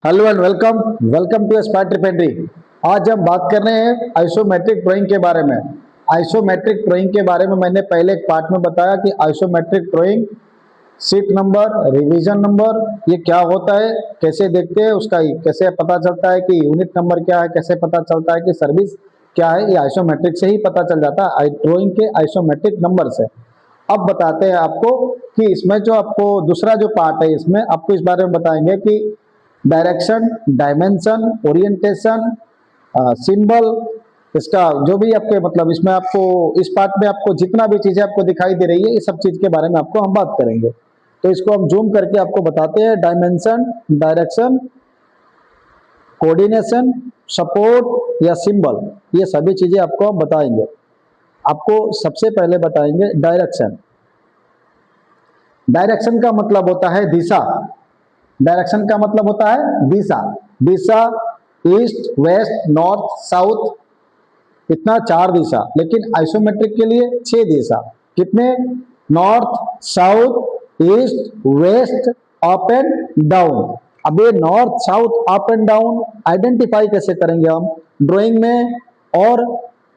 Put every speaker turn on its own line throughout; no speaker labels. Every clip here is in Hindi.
Hello and welcome welcome to Spark Tripentry. आज हम बात कर रहे हैं आइसोमेट्रिक ड्राइंग के बारे में। आइसोमेट्रिक ड्राइंग के बारे में मैंने पहले एक पार्ट में बताया कि isometric drawing sheet number, revision number, ये क्या होता है, कैसे देखते हैं, उसका कैसे पता चलता है कि यूनिट नंबर क्या है, कैसे पता चलता है कि सर्विस क्या है, ये आइसोमेट्रिक से ही पता चल जाता है, ड्राइंग के आइसोमेट्रिक नंबर से। अब बताते हैं आपको कि इसमें जो आपको दूसरा जो पार्ट है, इसमें आपको इस बारे में बताएंगे कि डायरेक्शन, डायमेंशन, ओरिएंटेशन, सिंबल, इसका जो भी आपके मतलब इसमें आपको इस पार्ट में आपको जितना भी चीजें आपको दिखाई दे रही है, ये सब चीज के बारे में आपको हम बात करेंगे। तो इसको हम जूम करके आपको बताते हैं। डायमेंशन, डायरेक्शन, कोऑर्डिनेशन, सपोर्ट या सिंबल, ये सभी चीजें आपको हम बताएंगे। आपको सबसे पहले बताएंगे डायरेक्शन। डायरेक्शन का मतलब होता है दिशा। डायरेक्शन का मतलब होता है दिशा। दिशा ईस्ट, वेस्ट, नॉर्थ, साउथ, इतना 4 दिशा, लेकिन आइसोमेट्रिक के लिए 6 दिशा। कितने? North, south, east, west, up and down. अब ये north, south, up and down identify कैसे करेंगे हम ड्राइंग में और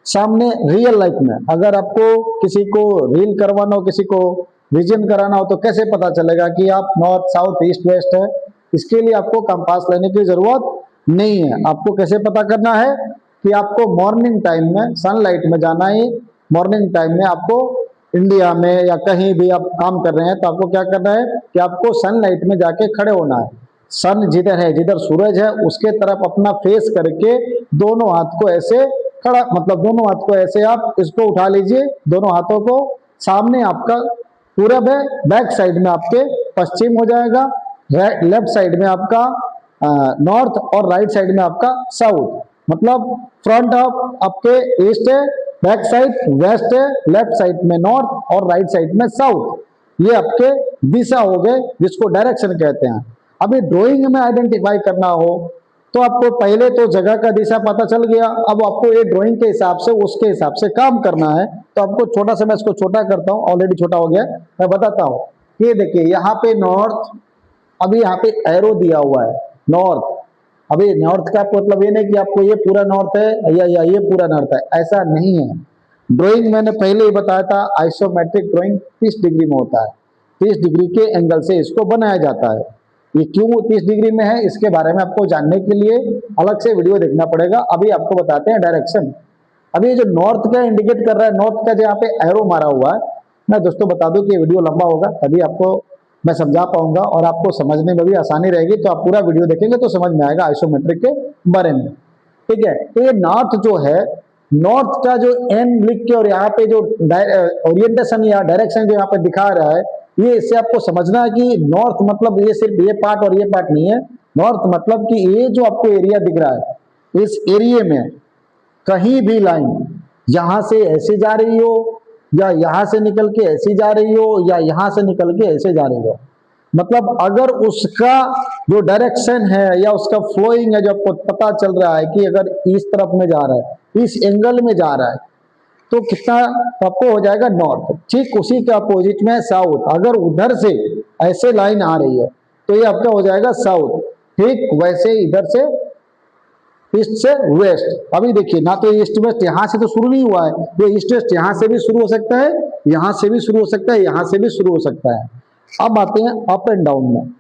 सामने रियल लाइफ में? अगर आपको किसी को रील करवाना हो, किसी को विजन कराना हो, तो कैसे पता चलेगा कि आप नॉर्थ, साउथ, ईस्ट, वेस्ट है? इसके लिए आपको कंपास लेने की जरूरत नहीं है। आपको कैसे पता करना है कि आपको मॉर्निंग टाइम में सनलाइट में जाना है। मॉर्निंग टाइम में आपको इंडिया में या कहीं भी आप काम कर रहे हैं तो आपको क्या करना है कि आपको सनलाइट में जाके खड़े होना है। सन जिधर है, जिधर सूरज है, उसके तरफ अपना फेस करके दोनों हाथ को ऐसे खड़ा, मतलब दोनों हाथ को ऐसे आप इसको उठा लीजिए, दोनों हाथों को। सामने आपका पूरब है, बैक साइड में आपके पश्चिम हो जाएगा, लेफ्ट साइड में आपका नॉर्थ और राइट साइड में आपका साउथ। मतलब फ्रंट ऑफ आपके ईस्ट है, बैक साइड वेस्ट है, लेफ्ट साइड में नॉर्थ और राइट साइड में साउथ। ये आपके दिशा हो गए, जिसको डायरेक्शन कहते हैं। अभी ड्राइंग में आइडेंटिफाई करना हो तो आपको पहले तो जगह का दिशा पता चल गया। अब आपको ये ड्राइंग के हिसाब से, उसके हिसाब से काम करना है। तो आपको छोटा सा, मैं इसको छोटा करता हूँ, ऑलरेडी छोटा हो गया, मैं बताता हूँ। ये देखिए यहाँ पे नॉर्थ, अभी यहाँ पे एरो दिया हुआ है नॉर्थ। अभी नॉर्थ का मतलब ये नहीं कि आपको ये पूरा नॉर्थ है या ये पूरा नॉर्थ है, ऐसा नहीं है। ड्राइंग मैंने पहले ही बताया था, आइसोमेट्रिक ड्राइंग 30 डिग्री में होता है। 30 डिग्री के एंगल से इसको बनाया जाता है। ये क्यों 30 डिग्री में है, इसके बारे में आपको जानने के लिए अलग से वीडियो देखना पड़ेगा। अभी आपको बताते हैं डायरेक्शन। अभी ये जो नॉर्थ का इंडिकेट कर रहा है, नॉर्थ का जो यहाँ पे एरो मारा हुआ है, मैं दोस्तों बता दूं कि ये वीडियो लंबा होगा, तभी आपको मैं समझा पाऊंगा और आपको समझने में भी आसानी रहेगी। तो आप पूरा वीडियो देखेंगे तो समझ में आएगा आइसोमेट्रिक के बारे में। ठीक है, तो ये नॉर्थ जो है, नॉर्थ का जो एन लिख के और यहाँ पे जो ओरिएंटेशन या डायरेक्शन जो यहाँ पे दिखा रहा है, ये इससे आपको समझना है कि नॉर्थ मतलब ये सिर्फ ये पार्ट और ये पार्ट नहीं है। नॉर्थ मतलब कि ये जो आपको एरिया दिख रहा है, इस एरिया में कहीं भी लाइन यहां से ऐसे जा रही हो, या यहां से निकल के ऐसी जा रही हो, या यहां से निकल के ऐसे जा रही हो, मतलब अगर उसका जो डायरेक्शन है या उसका फ्लोइंग है, जो आपको पता चल रहा है कि अगर इस तरफ में जा रहा है, इस एंगल में जा रहा है, तो कितना आपको हो जाएगा नॉर्थ। ठीक उसी के अपोजिट में साउथ, अगर उधर से ऐसे लाइन आ रही है तो ये आपका हो जाएगा साउथ। ठीक वैसे इधर से ईस्ट से वेस्ट। अभी देखिए ना, तो ईस्ट वेस्ट यहां से तो शुरू नहीं हुआ है, ये ईस्ट वेस्ट यहां से भी शुरू हो सकता है, यहां से भी शुरू हो सकता है, यहां से भी शुरू हो सकता है। अब आते हैं अप एंड डाउन में।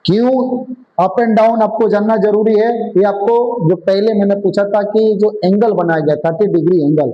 क्यों अप एंड डाउन आपको जानना जरूरी है? ये आपको जो पहले मैंने पूछा था कि जो एंगल बनाया गया 30 डिग्री एंगल,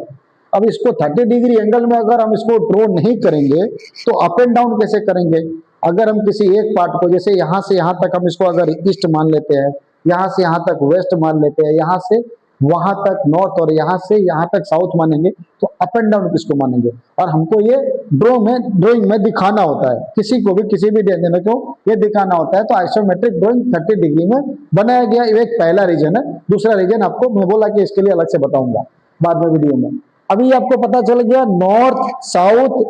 अब इसको 30 डिग्री एंगल में अगर हम इसको ड्रॉ नहीं करेंगे तो अप एंड डाउन कैसे करेंगे? अगर हम किसी एक पार्ट को, जैसे यहां से यहां तक हम इसको अगर ईस्ट मान लेते हैं, यहां से यहां तक वेस्ट मान लेते हैं, यहां से वहां तक नॉर्थ और यहां से यहां तक साउथ मानेंगे, तो अप एंड डाउन किसको मानेंगे? और हमको ये ड्राइंग में दिखाना होता है, किसी को भी किसी भी डिजाइनर को ये दिखाना होता है। तो आइसोमेट्रिक ड्राइंग 30 डिग्री में बनाया गया, ये एक पहला रीजन है। दूसरा रीजन आपको मैं बोला कि इसके लिए अलग से बताऊंगा बाद में वीडियो में। अभी आपको पता चल गया north, south,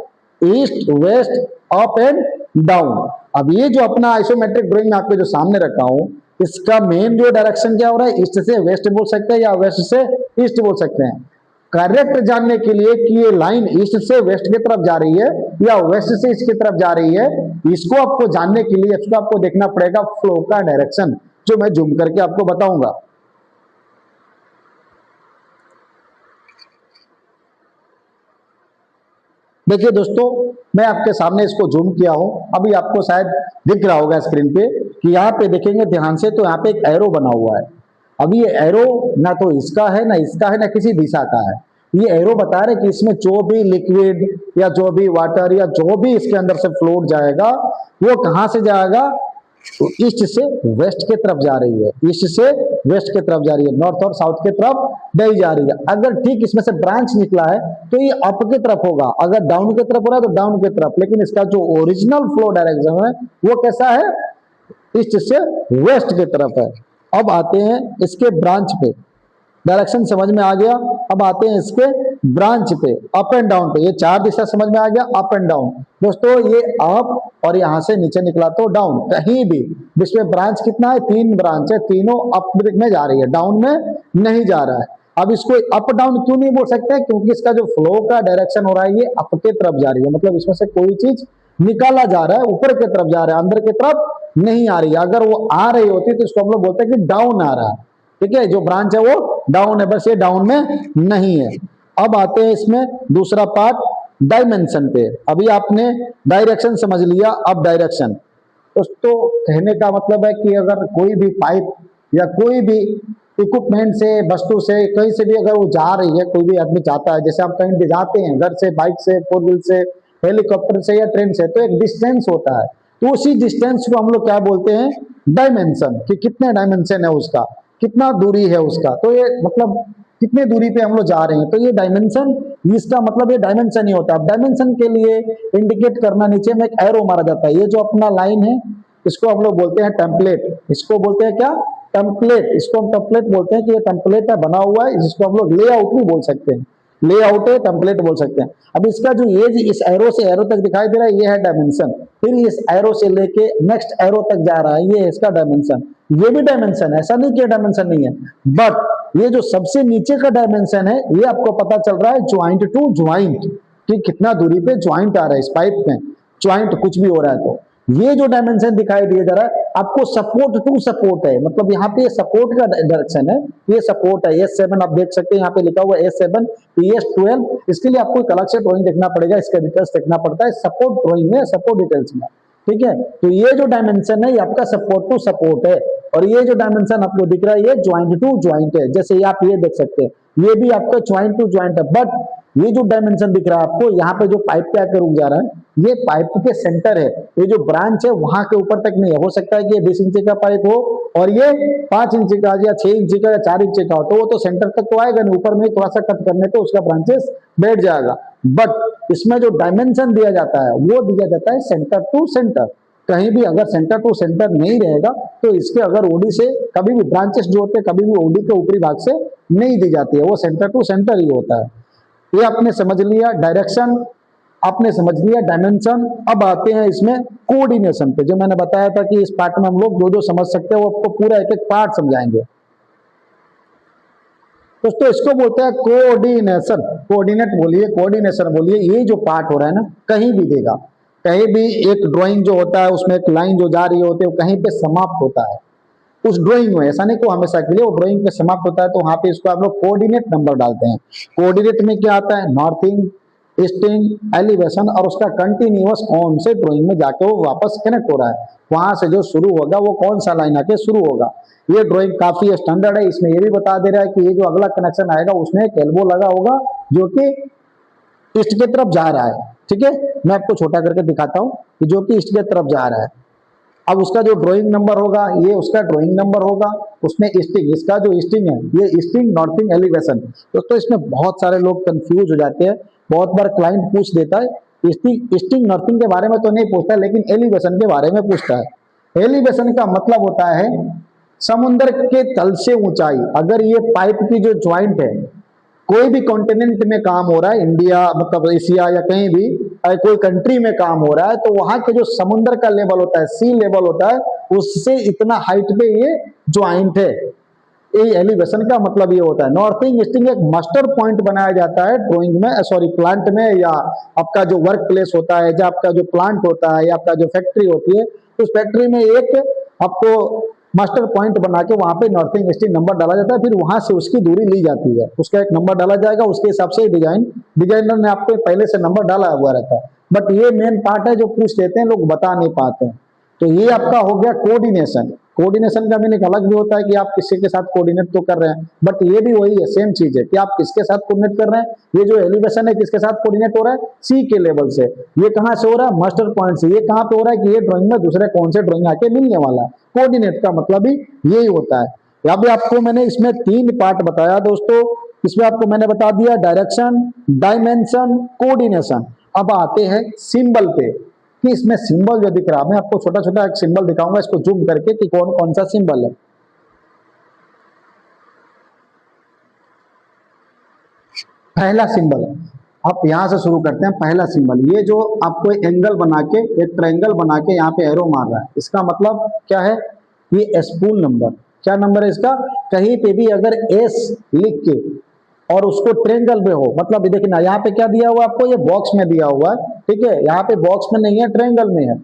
east, west, up and down. अब ये जो अपना आइसोमेट्रिक ड्राइंग आपके जो सामने रखा हूं, इसका मेन जो डायरेक्शन क्या हो रहा है, ईस्ट से वेस्ट बोल सकते हैं या वेस्ट से ईस्ट बोल सकते हैं। करेक्ट जानने के लिए कि ये लाइन ईस्ट से वेस्ट की तरफ जा रही है या वेस्ट से ईस्ट की तरफ जा रही है, इसको आपको जानने के लिए इसको आपको देखना पड़ेगा फ्लो का डायरेक्शन। जो मैं जूम करके आपको बताऊंगा। देखिए दोस्तों, मैं आपके सामने इसको जूम किया हूं, अभी आपको शायद दिख रहा होगा स्क्रीन पे कि यहाँ पे देखेंगे ध्यान से तो यहाँ पे एक एरो बना हुआ है। अभी ये एरो ना तो इसका है ना इसका है ना किसी दिशा का है। ये एरो बता रहे कि इसमें जो भी लिक्विड या जो भी वाटर या जो भी इसके अंदर से फ्लोट जाएगा वो कहाँ से जाएगा, तो ईस्ट से वेस्ट की तरफ जा रही है, ईस्ट से वेस्ट की तरफ जा रही है, नॉर्थ और साउथ की तरफ नहीं जा रही है। अगर ठीक इसमें से ब्रांच निकला है तो ये अप की तरफ होगा, अगर डाउन की तरफ हो रहा है तो डाउन की तरफ, लेकिन इसका जो ओरिजिनल फ्लो डायरेक्शन है वो कैसा है, ईस्ट से वेस्ट की तरफ है। अब आते हैं इसके ब्रांच पे, डायरेक्शन समझ में आ गया। अब आते हैं इसके ब्रांच पे, अप एंड डाउन पे। ये चार दिशा समझ में आ गया, अप एंड डाउन। दोस्तों ये अप और यहां से नीचे निकला तो डाउन, कहीं भी इसमें ब्रांच कितना है, 3 ब्रांच है, तीनों अप में जा रही है, डाउन में नहीं जा रहा है। अब इसको अप डाउन क्यों नहीं बोल सकते, क्योंकि इसका जो फ्लो का डायरेक्शन हो रहा है ये अप के तरफ जा रही है, मतलब इसमें से कोई चीज निकाला जा रहा है, ऊपर की तरफ जा रहा है, अंदर की तरफ नहीं आ रही है। अगर वो आ रही होती तो इसको हम लोग बोलते हैं कि डाउन आ रहा है, ठीक है, जो ब्रांच है वो डाउन है, बस ये डाउन में नहीं है। अब आते हैं इसमें दूसरा पार्ट, डायमेंशन पे। अभी आपने डायरेक्शन समझ लिया, अब डायरेक्शन। दोस्तों कहने का मतलब है कि अगर कोई भी पाइप या कोई भी इक्विपमेंट से, वस्तु से, कहीं से भी अगर वो जा रही है, कोई भी आदमी जाता है, जैसे आप कहीं भी जाते हैं घर से, बाइक से, 4 व्हील से, हेलीकॉप्टर से या ट्रेन से, तो एक डिस्टेंस होता है, तो उसी डिस्टेंस को हम लोग क्या बोलते हैं, डायमेंशन, कि कितने डायमेंशन है उसका, कितना दूरी है उसका, तो ये मतलब कितने दूरी पे हम लोग जा रहे हैं, तो ये डायमेंशन, इसका मतलब ये डायमेंशन ही होता है। अब डायमेंशन के लिए इंडिकेट करना नीचे में एक एरो मारा जाता है, ये जो अपना लाइन है इसको हम लोग बोलते हैं टेम्पलेट, इसको बोलते हैं क्या, टेम्पलेट, इसको हम टेम्पलेट बोलते हैं कि ये टेम्पलेट है बना हुआ है, जिसको हम लोग लेआउट भी बोल सकते हैं, लेआउट है, टेम्पलेट बोल सकते हैं। अब इसका जो ये इस एरो से एरो तक दिखाई दे रहा है, ये है डायमेंशन, फिर इस एरो से लेके नेक्स्ट एरो तक जा रहा है, ये है इसका डायमेंशन। ये भी डायमेंशन है, ऐसा नहीं कि डायमेंशन नहीं है, बट ये जो सबसे नीचे का डायमेंशन है ये आपको पता चल रहा है ज्वाइंट टू ज्वाइंट, कि कितना दूरी पे ज्वाइंट आ रहा है इस पाइप में, ज्वाइंट कुछ भी हो रहा है। तो ये जो डायमेंशन दिखाई दिया जा रहा है आपको सपोर्ट टू सपोर्ट है, मतलब यहाँ पे सपोर्ट का डायरेक्शन है, ये सपोर्ट है, S7 आप देख सकते हैं, यहाँ पे लिखा हुआ है S7 PS12। इसके लिए आपको एक अलग से ड्राइंग देखना पड़ेगा, इसका डिटेल्स देखना पड़ता है सपोर्ट ड्राइंग में, सपोर्ट डिटेल्स में, ठीक है। तो ये जो डायमेंशन है ये आपका सपोर्ट टू सपोर्ट है, और ये जो डायमेंशन आपको दिख रहा है ये ज्वाइंट टू ज्वाइंट है, जैसे आप ये देख सकते हैं, ये भी आपका ज्वाइंट टू ज्वाइंट है। बट ये जो डायमेंशन दिख रहा है आपको, यहाँ पे जो पाइप पे आकर रुक जा रहा है, ये पाइप के सेंटर है, ये जो ब्रांच है वहां के ऊपर तक नहीं है। हो सकता है कि ये 20 इंची का पाइप हो और ये 5 इंची का या 6 इंची का या 4 इंची का हो, तो वो तो सेंटर तक तो आएगा नहीं, ऊपर में थोड़ा सा कट करने पे उसका ब्रांचेस बैठ जाएगा। बट इसमें जो डायमेंशन दिया जाता है वो दिया जाता है सेंटर टू सेंटर। कहीं भी अगर सेंटर टू सेंटर नहीं रहेगा तो इसके अगर ओडी से कभी भी ब्रांचेस जो होते हैं कभी भी ओडी के ऊपरी भाग से नहीं दी जाती है, वो सेंटर टू सेंटर ही होता है। ये आपने समझ लिया डायरेक्शन, आपने समझ लिया डायमेंशन। अब आते हैं इसमें कोऑर्डिनेशन पे, जो मैंने बताया था कि इस पार्ट में हम लोग जो जो समझ सकते हैं वो आपको पूरा एक एक पार्ट समझाएंगे। दोस्तों इसको बोलते हैं कोऑर्डिनेशन, कोऑर्डिनेट बोलिए, कोऑर्डिनेशन बोलिए। ये जो पार्ट हो रहा है ना, कहीं भी देगा, कहीं भी एक ड्राइंग जो होता है उसमें एक लाइन जो जा रही होती है वो कहीं पे समाप्त होता है उस ड्राइंग में, ऐसा नहीं को हमेशा के लिए वो ड्राइंग पे समाप्त होता है, तो वहां पे इसको आप लोग कोऑर्डिनेट नंबर डालते हैं। कोऑर्डिनेट में क्या आता है, नॉर्थिंग, ईस्टिंग, एलिवेशन, और उसका कंटिन्यूअस कौन से ड्राइंग में जाके वो वापस कनेक्ट हो रहा है, वहां से जो शुरू होगा वो कौन सा लाइन आके शुरू होगा। ये ड्राइंग काफी स्टैंडर्ड है, इसमें ये भी बता दे रहा है कि ये जो अगला कनेक्शन आएगा उसमें एक एल्बो लगा होगा जो कि ईस्ट की तरफ जा रहा है, ठीक है। मैं आपको छोटा करके दिखाता हूँ कि जो कि ईस्ट की तरफ जा रहा है। अब उसका जो ड्राइंग नंबर होगा ये उसका ड्राइंग नंबर होगा, उसमें ईस्टिंग, इसका जो ईस्टिंग है ये ईस्टिंग, नॉर्थिंग, एलिवेशन। दोस्तों इसमें बहुत सारे लोग कंफ्यूज हो जाते हैं, बहुत बार क्लाइंट पूछ देता है ईस्टिंग, ईस्टिंग नॉर्थिंग के बारे में तो नहीं पूछता है, लेकिन एलिवेशन के बारे में पूछता है। एलिवेशन का मतलब होता है समुद्र के तल से ऊंचाई। अगर ये पाइप की जो ज्वाइंट है, कोई भी कॉन्टिनेंट में काम हो रहा है, इंडिया मतलब एशिया या कहीं भी कोई कंट्री में काम हो रहा है, तो वहां के जो समुद्र का लेवल होता है, सी लेवल होता है, उससे इतना हाइट पे ये ज्वाइंट है। ये एलिवेशन का मतलब ये होता है। नॉर्थिंग ईस्टिंग एक मास्टर पॉइंट बनाया जाता है ड्राइंग में, सॉरी प्लांट में, या आपका जो वर्क प्लेस होता है, या आपका जो प्लांट होता है, या आपका जो फैक्ट्री होती है, उस फैक्ट्री में एक आपको मास्टर पॉइंट बना के वहां पे नॉर्थिंग ईस्टिंग नंबर डाला जाता है, फिर वहां से उसकी दूरी ली जाती है, उसका एक नंबर डाला जाएगा, उसके हिसाब से डिजाइनर ने आपको पहले से नंबर डाला हुआ रहता है। बट ये मेन पार्ट है जो पूछ लेते हैं लोग, बता नहीं पाते हैं। तो ये आपका हो गया कोऑर्डिनेशन। कोऑर्डिनेशन का मीनिंग अलग भी होता है कि आप किसी के साथ कोऑर्डिनेट तो कर रहे हैं, बट ये भी वही है, सेम चीज है कि आप किसके साथ कोऑर्डिनेट कर रहे हैं। ये जो एलिवेशन है किसके साथ कोऑर्डिनेट हो रहा है, सी के लेवल से। ये कहां से हो रहा है, मास्टर पॉइंट से। ये कहां पे हो रहा है कि ये ड्राइंग में दूसरे कौन से ड्राइंग आके मिलने वाला है। कोऑर्डिनेट का मतलब ही यही होता है। यहाँ पे आपको मैंने इसमें 3 पार्ट बताया दोस्तों। इसमें आपको मैंने बता दिया डायरेक्शन, डायमेंशन, कोऑर्डिनेशन। अब आते हैं सिंबल पे कि इसमें सिंबल जो दिख रहा है, मैं आपको छोटा छोटा एक सिंबल दिखाऊंगा इसको जूम करके कि कौन कौन सा सिंबल है। पहला सिंबल, आप यहां से शुरू करते हैं। पहला सिंबल, ये जो आपको एंगल बना के, एक ट्रायंगल बना के यहाँ पे एरो मार रहा है, इसका मतलब क्या है, ये स्पूल नंबर। क्या नंबर है इसका, कहीं पे भी अगर एस लिख के और उसको ट्रायंगल में हो, मतलब देखिए ना यहाँ पे क्या दिया हुआ है आपको, ये बॉक्स में दिया हुआ है, ठीक है। यहाँ पे बॉक्स में नहीं है, ट्रायंगल में है।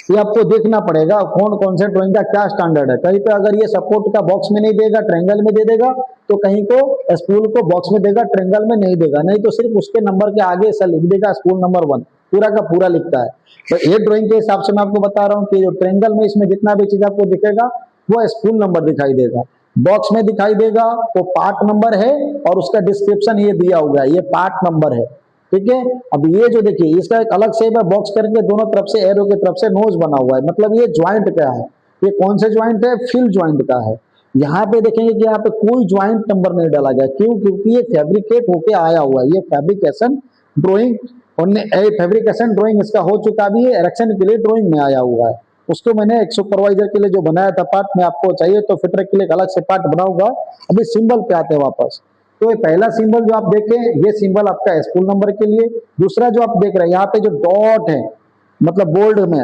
ये आपको देखना पड़ेगा कौन कौन से ड्राइंग का क्या स्टैंडर्ड है। कहीं पे अगर ये सपोर्ट का बॉक्स में नहीं देगा, ट्रायंगल में दे देगा, तो कहीं को स्पूल को बॉक्स में देगा, ट्रायंगल में नहीं देगा। नहीं तो सिर्फ उसके नंबर के आगे ऐसा लिख देगा स्पूल नंबर 1, पूरा का पूरा लिखता है। तो ये ड्राइंग के हिसाब से मैं आपको बता रहा हूँ कि जो ट्रायंगल में इसमें जितना भी चीज आपको दिखेगा वो स्पूल नंबर दिखाई देगा, बॉक्स में दिखाई देगा वो पार्ट नंबर है, और उसका डिस्क्रिप्शन ये दिया हुआ है, ये पार्ट नंबर है, ठीक है। अब ये जो देखिए इसका एक अलग शेप है, बॉक्स करके दोनों तरफ से एरो की तरफ से नोज बना हुआ है, मतलब ये ज्वाइंट का है। ये कौन से ज्वाइंट है, फिल ज्वाइंट का है। यहाँ पे देखेंगे कि यहाँ पे कोई ज्वाइंट नंबर नहीं डाला गया, क्यों, क्योंकि ये फैब्रिकेट होके आया हुआ है। ये फैब्रिकेशन ड्रॉइंग, फैब्रिकेशन ड्रॉइंग इसका हो चुका भी है, इरेक्शन के लिए ड्रॉइंग में आया हुआ है। उसको मैंने एक सुपरवाइजर के लिए जो बनाया था पार्ट, में आपको चाहिए तो फिटर के लिए एक अलग से पार्ट बनाऊंगा। अभी सिंबल पे आते हैं वापस। तो ये पहला सिंबल जो आप देखें, ये सिंबल आपका स्कूल नंबर के लिए। दूसरा जो आप देख रहे हैं यहाँ पे जो डॉट है, मतलब बोल्ड में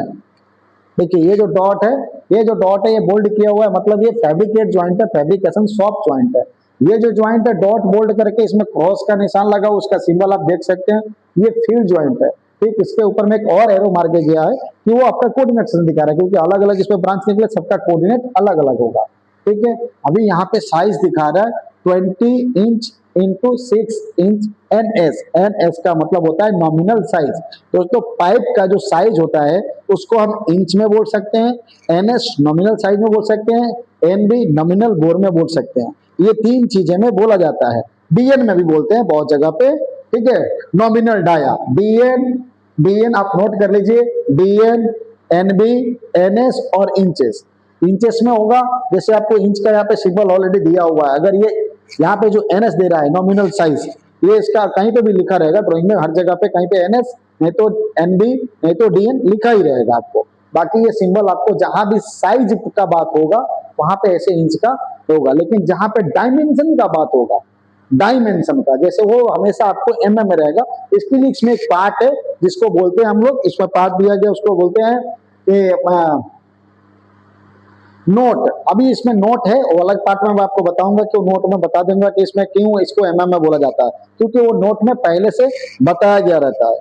देखिए, ये जो डॉट है, ये जो डॉट है ये बोल्ड किया हुआ है, मतलब ये फैब्रिकेट ज्वाइंट है, फैब्रिकेशन सॉफ्ट ज्वाइंट है। ये जो ज्वाइंट है डॉट बोल्ड करके इसमें क्रॉस का निशान लगा, उसका सिंबल आप देख सकते हैं, ये फील्ड ज्वाइंट है। ठीक, इसके ऊपर में एक और एरो मार के गया है कि वो आपका कोऑर्डिनेशन दिखा रहा है, क्योंकि अलग अलग इसमें ब्रांच निकले, सबका कोऑर्डिनेट अलग अलग होगा। ठीक है, अभी यहाँ पे साइज दिखा रहा है 20 inch into 6 inch NS. NS का मतलब होता है नॉमिनल साइज। दोस्तों पाइप का जो साइज होता है उसको हम इंच में बोल सकते हैं, एनएस नॉमिनल साइज में बोल सकते हैं, एनबी नॉमिनल बोर में बोल सकते हैं। ये 3 चीजें में बोला जाता है। डीएन में भी बोलते हैं बहुत जगह पे, ठीक है, नॉमिनल डाया। डीएन, डीएन आप नोट कर लीजिए, डीएन, एनबी, एनएस और इंचेस। इंचेस में होगा, जैसे आपको इंच का यहाँ पे सिंबल ऑलरेडी दिया हुआ है। अगर ये यहाँ पे जो एनएस दे रहा है नॉमिनल साइज, ये इसका कहीं पे भी लिखा रहेगा ड्राइंग में, हर जगह पे कहीं पे एनएस, नहीं तो एनबी, नहीं तो डीएन लिखा ही रहेगा आपको। बाकी ये सिंबल आपको जहां भी साइज का बात होगा वहां पे ऐसे इंच का होगा, लेकिन जहां पे डायमेंशन का बात होगा, डायमेंशन का, जैसे वो हमेशा आपको एमएम में रहेगा। इसके लिए इसमें एक पार्ट है जिसको बोलते हैं हम लोग, इसमें पार्ट दिया गया उसको बोलते हैं कि नोट। अभी इसमें नोट है, वो अलग पार्ट में मैं आपको बताऊंगा कि वो नोट में बता दूंगा कि इसमें क्यों इसको एमएम में बोला जाता है, क्योंकि वो नोट में पहले से बताया गया रहता है।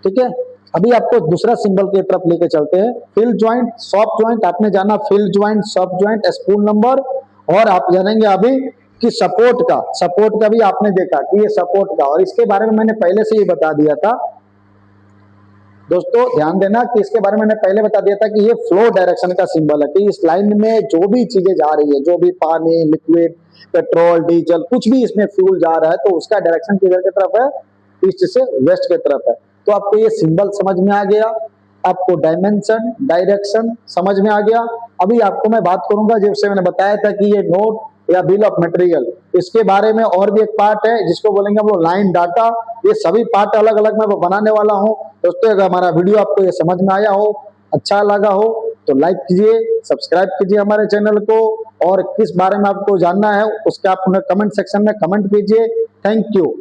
ठीक है, अभी आपको दूसरा सिंबल की तरफ लेके चलते हैं। फिल ज्वाइंट, सॉफ्ट ज्वाइंट आपने जाना, fill joint, soft joint, spool number, और आप जानेंगे अभी कि सपोर्ट का, सपोर्ट का भी आपने देखा कि ये सपोर्ट का, और इसके बारे में मैंने पहले से ही बता दिया था दोस्तों, ध्यान देना कि इसके बारे में मैंने पहले बता दिया था कि ये फ्लो डायरेक्शन का सिंबल है, कि इस लाइन में जो भी चीजें जा रही है, जो भी पानी, लिक्विड, पेट्रोल, डीजल, कुछ भी इसमें फ्यूल जा रहा है, तो उसका डायरेक्शन किधर की तरफ है, ईस्ट से वेस्ट की तरफ है। तो आपको ये सिंबल समझ में आ गया, आपको डायमेंशन, डायरेक्शन समझ में आ गया। अभी आपको मैं बात करूंगा, जैसे मैंने बताया था कि ये नोट या बिल ऑफ मटेरियल, इसके बारे में और भी एक पार्ट है जिसको बोलेंगे हम लोग लाइन डाटा। ये सभी पार्ट अलग अलग मैं बनाने वाला हूं दोस्तों। अगर हमारा वीडियो आपको ये समझ में आया हो, अच्छा लगा हो, तो लाइक कीजिए, सब्सक्राइब कीजिए हमारे चैनल को, और किस बारे में आपको जानना है उसका आप कमेंट सेक्शन में कमेंट कीजिए। Thank you.